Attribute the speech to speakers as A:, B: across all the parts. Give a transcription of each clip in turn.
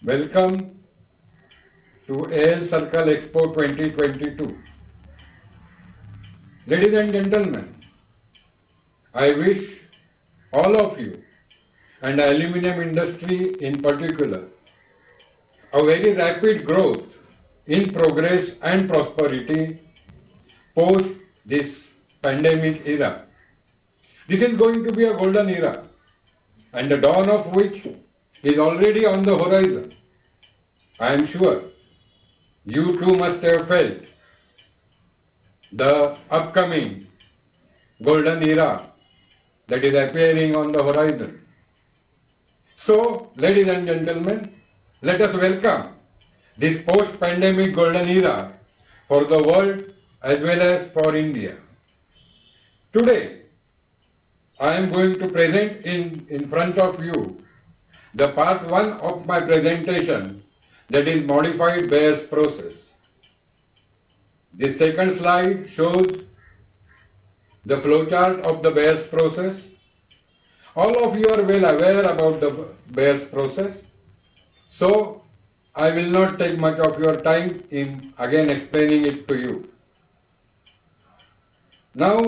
A: Welcome to AlCircle Expo 2022. Ladies and gentlemen, I wish all of you and the aluminium industry in particular a very rapid growth in progress and prosperity post this pandemic era. This is going to be a golden era and the dawn of which is already on the horizon. I am sure you too must have felt the upcoming golden era that is appearing on the horizon. So, ladies and gentlemen, let us welcome this post-pandemic golden era for the world as well as for India. Today, I am going to present in front of you the part 1 of my presentation, that is modified BAYER'S process. The second slide shows the flowchart of the BAYER'S process. All of you are well aware about the BAYER'S process, so I will not take much of your time in again explaining it to you. Now,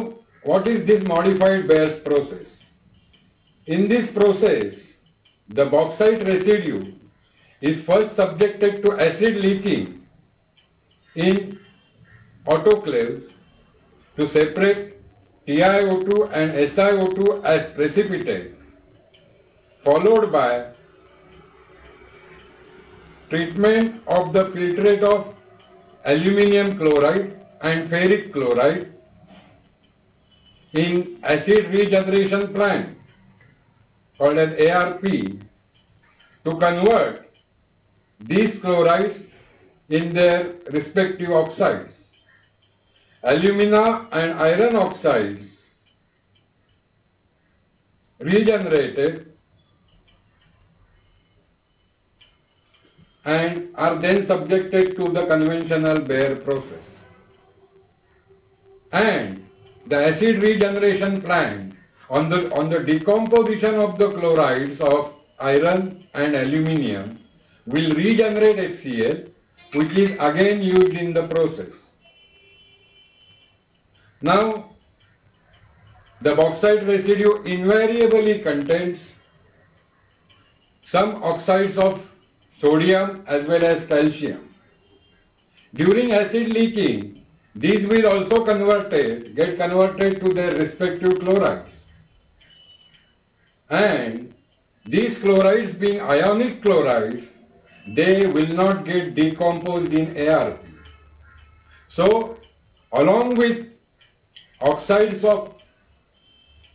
A: what is this modified BAYER'S process? In this process, the bauxite residue is first subjected to acid leaking in autoclaves to separate TiO2 and SiO2 as precipitate, followed by treatment of the filtrate of aluminium chloride and ferric chloride in acid regeneration plant called as ARP to convert these chlorides in their respective oxides. Alumina and iron oxides regenerated and are then subjected to the conventional Bayer process. And the acid regeneration plant on the decomposition of the chlorides of iron and aluminium will regenerate HCl, which is again used in the process. Now, the bauxite residue invariably contains some oxides of sodium as well as calcium. During acid leaking, these will also get converted to their respective chlorides. And these chlorides being ionic chlorides, they will not get decomposed in ARP. So, along with oxides of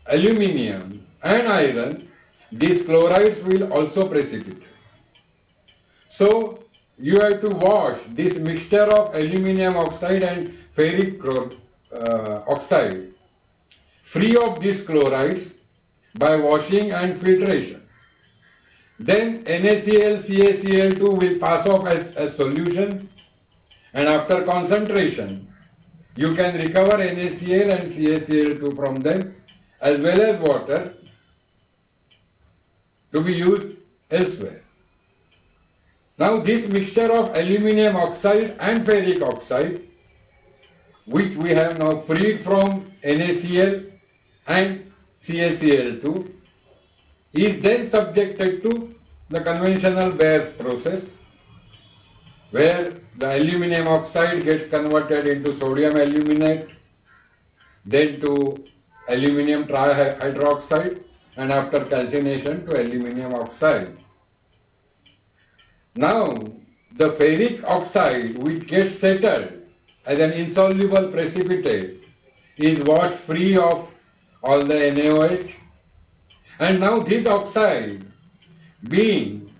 A: aluminium and iron, these chlorides will also precipitate. So, you have to wash this mixture of aluminium oxide and ferric oxide free of these chlorides by washing and filtration. Then NaCl, CaCl2 will pass off as solution, and after concentration, you can recover NaCl and CaCl2 from them as well as water to be used elsewhere. Now this mixture of aluminium oxide and ferric oxide, which we have now freed from NaCl and CaCl2, is then subjected to the conventional Bayer's process, where the aluminium oxide gets converted into sodium aluminate, then to aluminium trihydroxide, and after calcination to aluminium oxide. Now, the ferric oxide, which gets settled as an insoluble precipitate, is washed free of all the NaOH, and now this oxide, being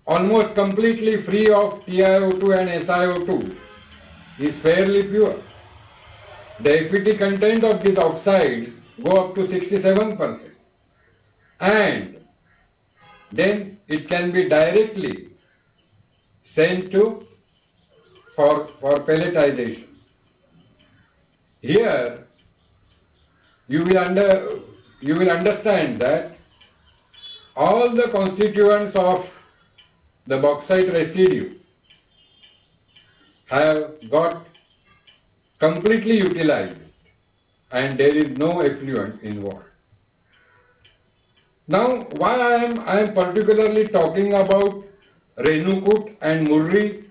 A: almost completely free of TiO2 and SiO2, is fairly pure. The FET content of these oxides go up to 67%, and then it can be directly sent to for pelletization. Here you will understand that all the constituents of the bauxite residue have got completely utilized and there is no effluent involved. Now, why I am particularly talking about Renukut and Murri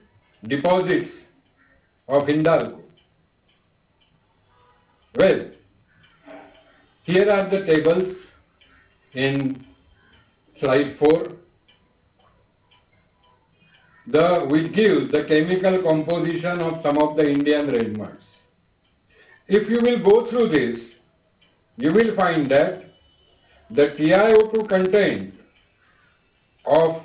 A: deposits of Hindalco? Well, here are the tables in slide 4. Which gives the chemical composition of some of the Indian red muds. If you will go through this, you will find that the TiO2 content of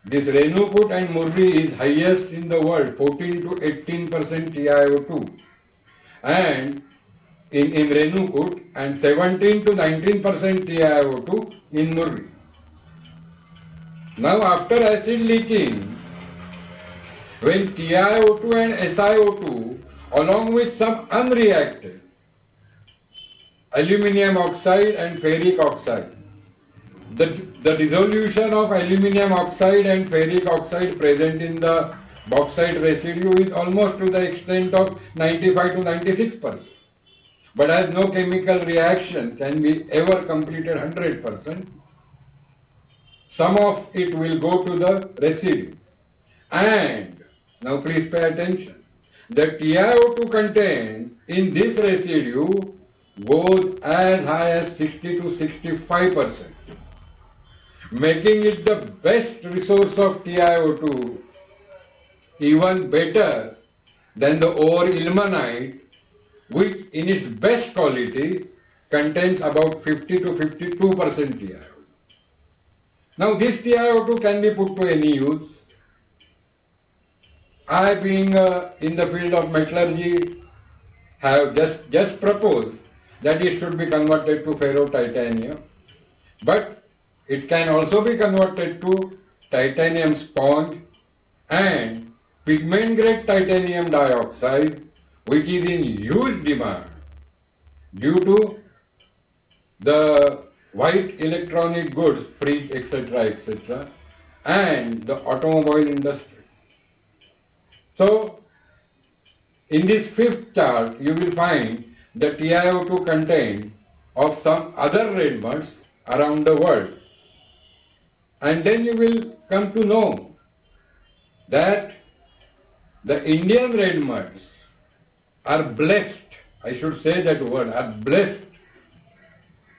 A: this Renukut and Murri is highest in the world, 14 to 18% TiO2, and in Renukut, and 17 to 19% TiO2 in Murri. Now, after acid leaching, when TiO2 and SiO2 along with some unreacted aluminium oxide and ferric oxide, the dissolution of aluminium oxide and ferric oxide present in the bauxite residue is almost to the extent of 95 to 96%. But as no chemical reaction can be ever completed 100%, some of it will go to the residue. And now please pay attention. The TiO2 content in this residue goes as high as 60 to 65%, making it the best resource of TiO2, even better than the ore ilmenite, which in its best quality contains about 50 to 52% TiO2. Now this TiO2 can be put to any use. I, being in the field of metallurgy, have just proposed that it should be converted to ferrotitanium, but it can also be converted to titanium sponge and pigment grade titanium dioxide, which is in huge demand due to the white electronic goods, fridge, etc., and the automobile industry. So, in this fifth chart, you will find the TiO2 content of some other red muds around the world. And then you will come to know that the Indian red muds are blessed, I should say that word, are blessed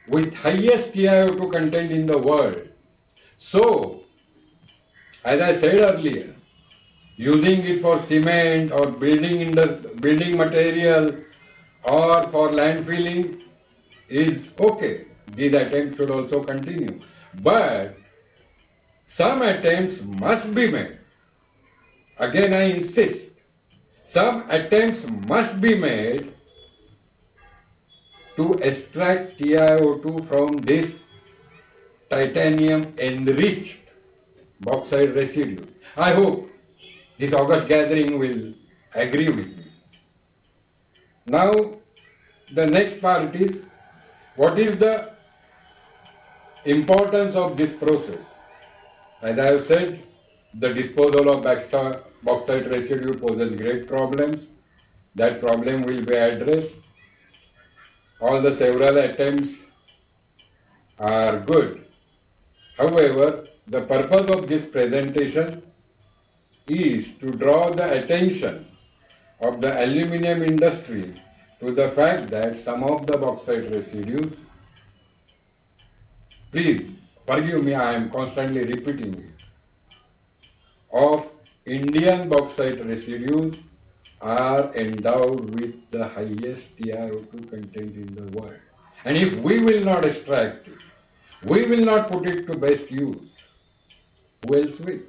A: with highest TiO2 content in the world. So, as I said earlier, using it for cement or building material or for landfilling is okay. These attempts should also continue. But some attempts must be made. Again, I insist, some attempts must be made to extract TiO2 from this titanium enriched bauxite residue. I hope this August gathering will agree with me. Now, the next part is, what is the importance of this process? As I have said, the disposal of bauxite residue poses great problems. That problem will be addressed. All the several attempts are good. However, the purpose of this presentation is to draw the attention of the aluminium industry to the fact that some of the bauxite residues, please forgive me, I am constantly repeating it, of Indian bauxite residues are endowed with the highest TiO2 content in the world. And if we will not extract it, we will not put it to best use, who else will?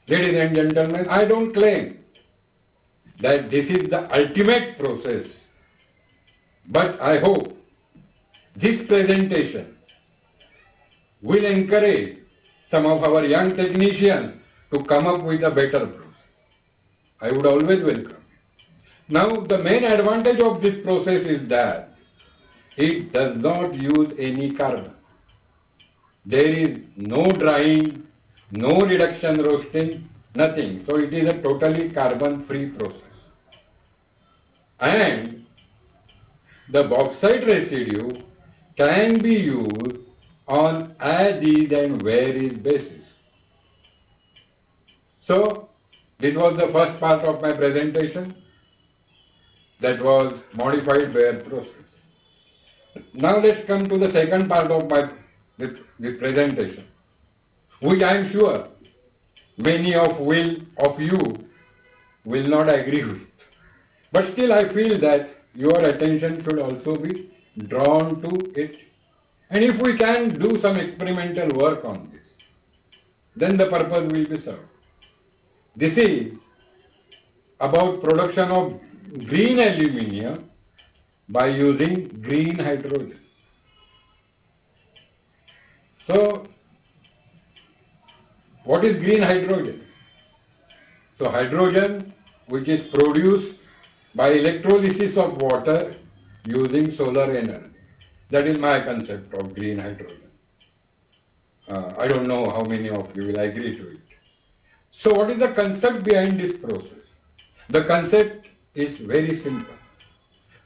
A: Ladies and gentlemen, I don't claim that this is the ultimate process, but I hope this presentation will encourage some of our young technicians to come up with a better process. I would always welcome. Now, the main advantage of this process is that it does not use any carbon. There is no drying no reduction roasting, nothing. So it is a totally carbon-free process. And the bauxite residue can be used on as is and where is basis. So this was the first part of my presentation, that was modified Bayer process. Now let's come to the second part of my this presentation, which I am sure many of you will not agree with. But still I feel that your attention should also be drawn to it. And if we can do some experimental work on this, then the purpose will be served. This is about production of green aluminium by using green hydrogen. So, what is green hydrogen? So, hydrogen which is produced by electrolysis of water using solar energy. That is my concept of green hydrogen. I don't know how many of you will agree to it. So, what is the concept behind this process? The concept is very simple.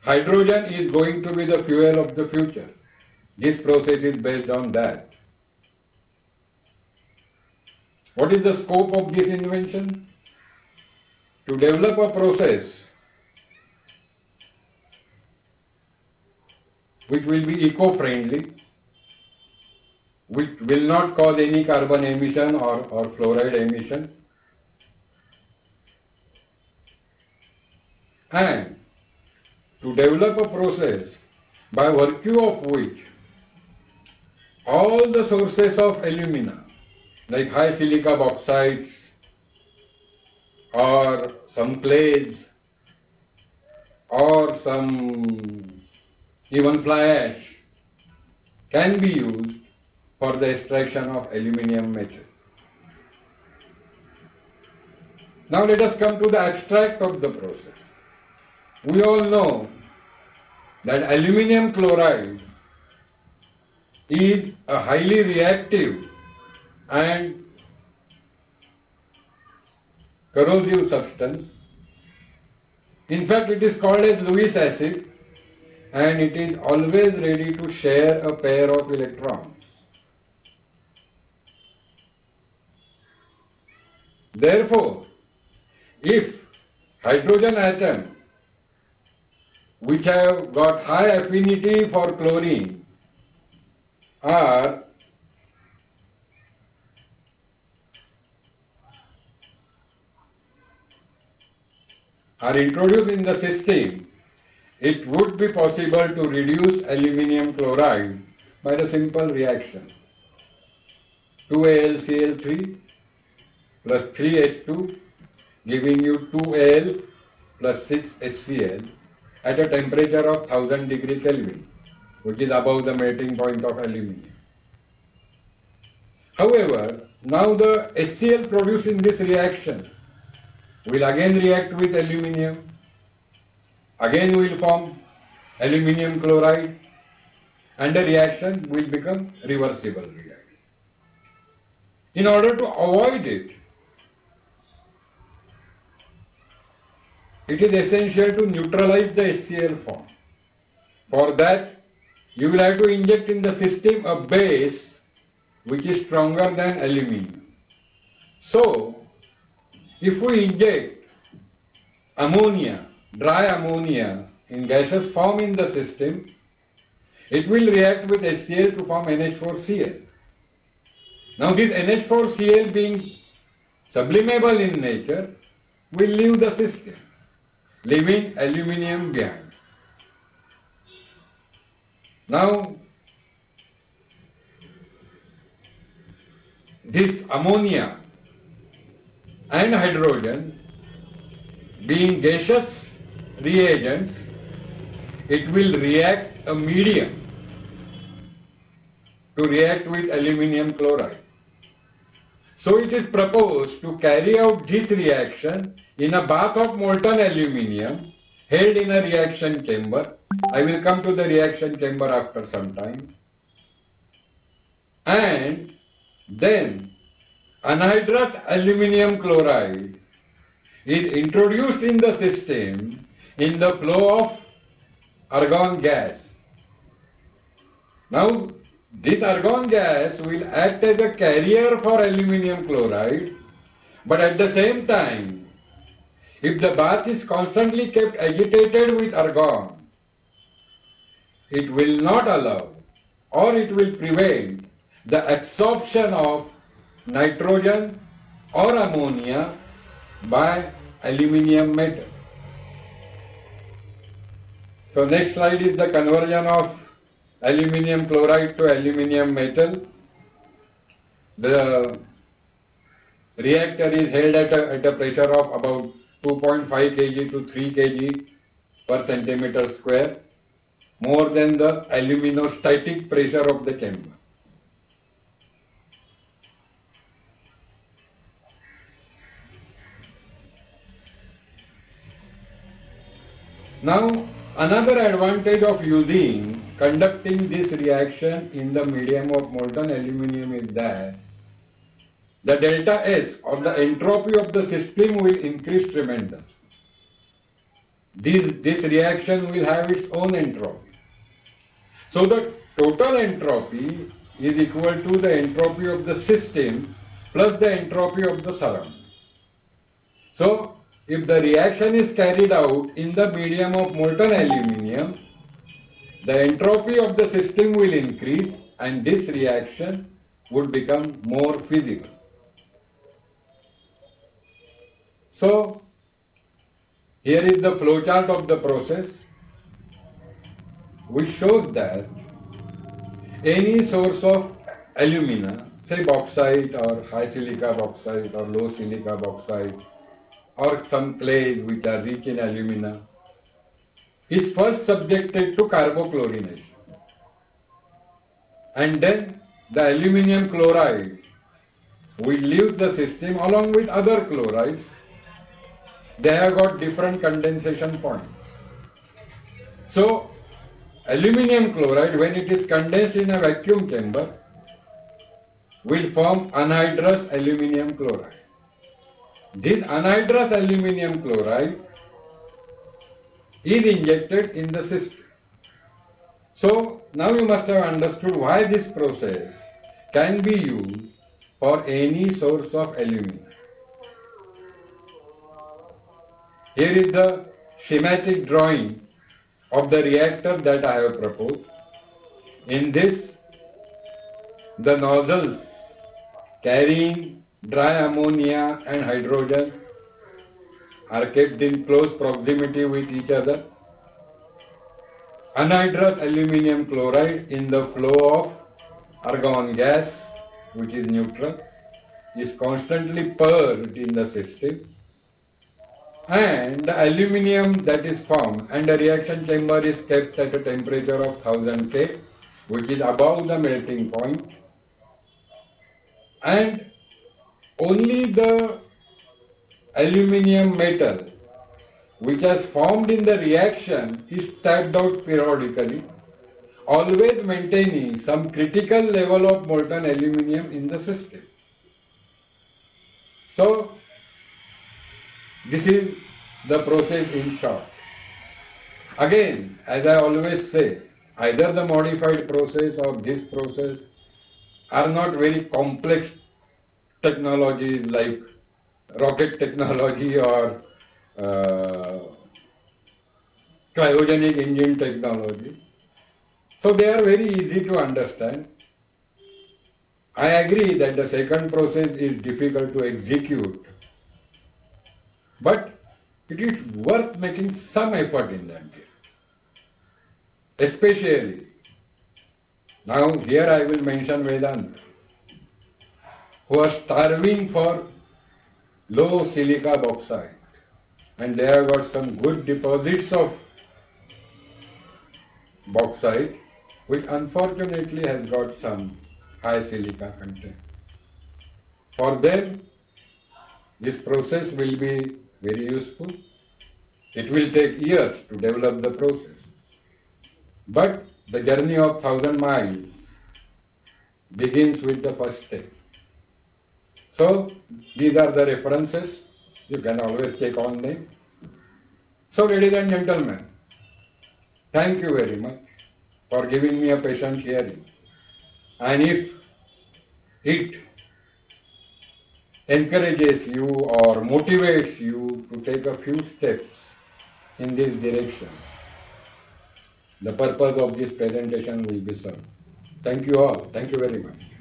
A: Hydrogen is going to be the fuel of the future. This process is based on that. What is the scope of this invention? To develop a process which will be eco-friendly, which will not cause any carbon emission or fluoride emission, and to develop a process by virtue of which all the sources of alumina, like high silica bauxites or some clays or some even fly ash, can be used for the extraction of aluminium metal. Now let us come to the abstract of the process. We all know that aluminium chloride is a highly reactive and corrosive substance. In fact, it is called as Lewis acid, and it is always ready to share a pair of electrons. Therefore, if hydrogen atoms which have got high affinity for chlorine are introduced in the system, it would be possible to reduce aluminium chloride by the simple reaction. 2AlCl3 plus 3H2 giving you 2Al plus 6HCl at a temperature of 1000 degree Kelvin, which is above the melting point of aluminium. However, now the HCl produced in this reaction will again react with aluminium, again will form aluminium chloride, and the reaction will become reversible reaction. In order to avoid it, it is essential to neutralize the HCl form. For that, you will have to inject in the system a base which is stronger than aluminium. So, if we inject ammonia, dry ammonia in gaseous form in the system, it will react with HCl to form NH4Cl. Now this NH4Cl being sublimable in nature will leave the system, leaving aluminium behind. Now this ammonia and hydrogen being gaseous reagents, it will react a medium to react with aluminium chloride. So it is proposed to carry out this reaction in a bath of molten aluminium held in a reaction chamber. I will come to the reaction chamber after some time. And then anhydrous aluminium chloride is introduced in the system in the flow of argon gas. Now, this argon gas will act as a carrier for aluminium chloride, but at the same time, if the bath is constantly kept agitated with argon, it will not allow or it will prevent the absorption of nitrogen or ammonia by aluminium metal. So next slide is the conversion of aluminium chloride to aluminium metal. The reactor is held at a pressure of about 2.5 kg to 3 kg per centimeter square, more than the aluminostatic pressure of the chamber. Now, another advantage of conducting this reaction in the medium of molten aluminium is that the delta S or the entropy of the system will increase tremendously. This reaction will have its own entropy. So the total entropy is equal to the entropy of the system plus the entropy of the surrounding. So if the reaction is carried out in the medium of molten aluminium, the entropy of the system will increase and this reaction would become more feasible. So here is the flowchart of the process, which shows that any source of alumina, say bauxite or high silica bauxite or low silica bauxite, or some clays which are rich in alumina, is first subjected to carbochlorination. And then the aluminium chloride will leave the system along with other chlorides. They have got different condensation points. So, aluminium chloride, when it is condensed in a vacuum chamber, will form anhydrous aluminium chloride. This anhydrous aluminium chloride is injected in the system. So, now you must have understood why this process can be used for any source of alumina. Here is the schematic drawing of the reactor that I have proposed. In this, the nozzles carrying dry ammonia and hydrogen are kept in close proximity with each other. Anhydrous aluminium chloride in the flow of argon gas, which is neutral, is constantly purged in the system, and the aluminium that is formed and the reaction chamber is kept at a temperature of 1000 K, which is above the melting point, and only the aluminium metal which has formed in the reaction is tapped out periodically, always maintaining some critical level of molten aluminium in the system. So, this is the process in short. Again, as I always say, either the modified process or this process are not very complex technologies like rocket technology or cryogenic engine technology. So they are very easy to understand. I agree that the second process is difficult to execute, but it is worth making some effort in that case. Especially, now here I will mention Vedanta, who are starving for low silica bauxite, and they have got some good deposits of bauxite, which unfortunately has got some high silica content. For them, this process will be very useful. It will take years to develop the process. But the journey of 1000 miles begins with the first step. So these are the references. You can always check on them. So ladies and gentlemen, thank you very much for giving me a patient hearing. And if it encourages you or motivates you to take a few steps in this direction, the purpose of this presentation will be served. Thank you all. Thank you very much.